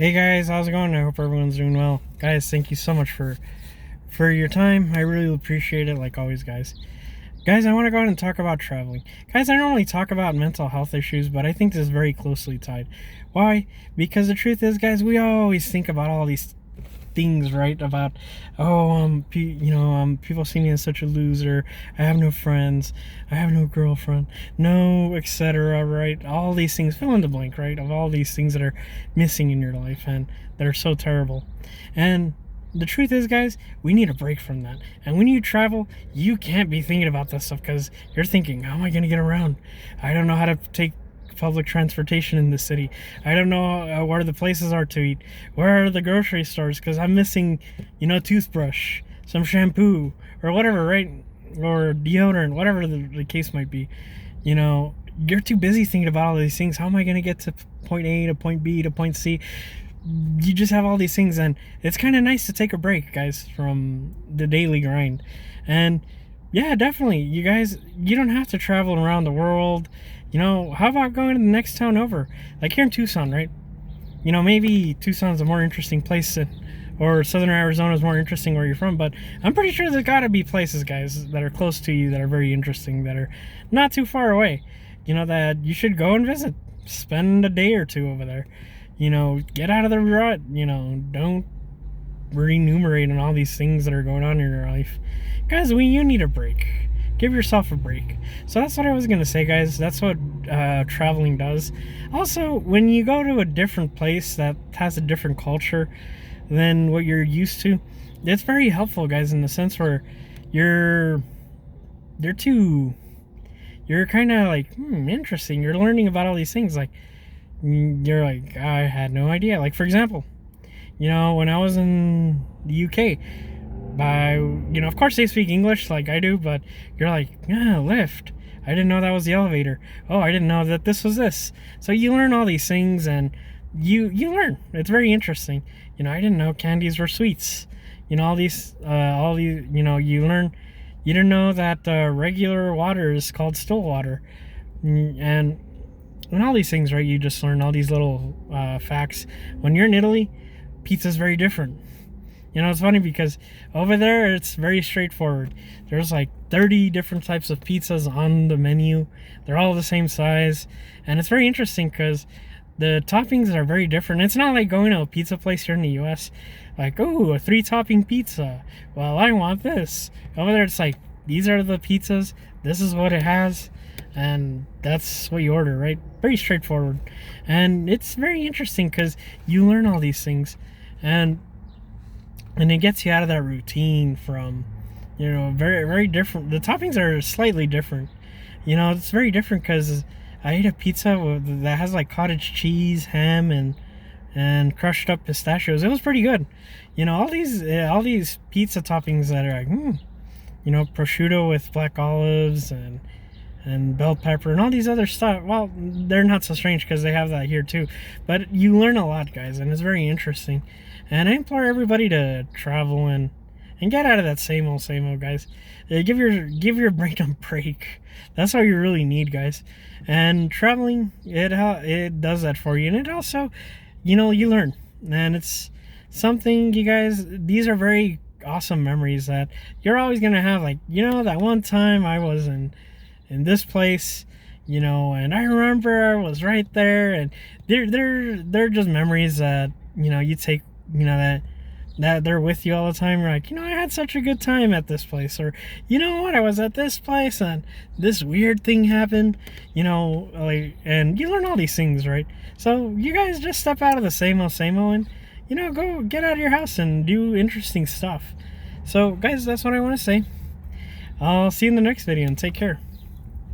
Hey guys, how's it going? I hope everyone's doing well. Guys, thank you so much for your time. I really appreciate it, like always, guys. Guys, I want to go ahead and talk about traveling. Guys, I normally talk about mental health issues, but I think this is very closely tied. Why? Because the truth is, guys, we always think about all these things, right? About, people see me as such a loser. I have no friends. I have no girlfriend. No, etc. Right? All these things, fill in the blank, right? Of all these things that are missing in your life and that are so terrible. And the truth is, guys, we need a break from that. And when you travel, you can't be thinking about this stuff because you're thinking, how am I going to get around? I don't know how to take public transportation in the city. I don't know where the places are to eat. Where are the grocery stores? Because I'm missing, toothbrush, some shampoo, or whatever, right? Or deodorant, whatever the case might be. You're too busy thinking about all these things. How am I going to get to point A to point B to point C? You just have all these things, and it's kind of nice to take a break, guys, from the daily grind. And yeah, definitely, you guys, you don't have to travel around the world. How about going to the next town over, like here in Tucson, right? Maybe Tucson's a more interesting place or southern Arizona is more interesting where you're from, but I'm pretty sure there's got to be places, guys, that are close to you that are very interesting, that are not too far away, that you should go and visit. Spend a day or two over there. Get out of the rut. Don't remunerate on all these things that are going on in your life. Guys, you need a break. Give yourself a break. So that's what I was going to say, guys. That's what traveling does. Also, when you go to a different place that has a different culture than what you're used to, it's very helpful, guys, in the sense where you're kind of like, interesting. You're learning about all these things. Like, you're like, I had no idea. Like, for example, when I was in the UK, of course they speak English like I do, but you're like, yeah, lift. I didn't know that was the elevator. Oh, I didn't know that this was this. So you learn all these things, and you learn. It's very interesting. I didn't know candies were sweets. All these, you learn. You didn't know that regular water is called still water, and all these things, right? You just learn all these little facts. When you're in Italy, pizza's very different. It's funny because over there it's very straightforward. There's like 30 different types of pizzas on the menu. They're all the same size, and it's very interesting because the toppings are very different. It's not like going to a pizza place here in the US, like, oh, a 3-topping pizza. Well, I want this. Over there, it's like, these are the pizzas. This is what it has, and that's what you order, right? Very straightforward, and it's very interesting because you learn all these things, and it gets you out of that routine from, very, very different. The toppings are slightly different. It's very different because I ate a pizza that has like cottage cheese, ham, and crushed up pistachios. It was pretty good. All these pizza toppings that are like, prosciutto with black olives and bell pepper and all these other stuff. Well, they're not so strange because they have that here too. But you learn a lot, guys, and it's very interesting. And I implore everybody to travel and get out of that same old, guys. Give your brain a break. That's all you really need, guys. And traveling, it does that for you. And it also, you learn. And it's something, you guys, these are very awesome memories that you're always going to have. Like, that one time I was in this place, and I remember I was right there. And they're just memories that, you take, that they're with you all the time. You're like, I had such a good time at this place, or I was at this place and this weird thing happened, and you learn all these things, right? So you guys just step out of the same old and go get out of your house and do interesting stuff. So guys, that's what I want to say. I'll see you in the next video, and take care.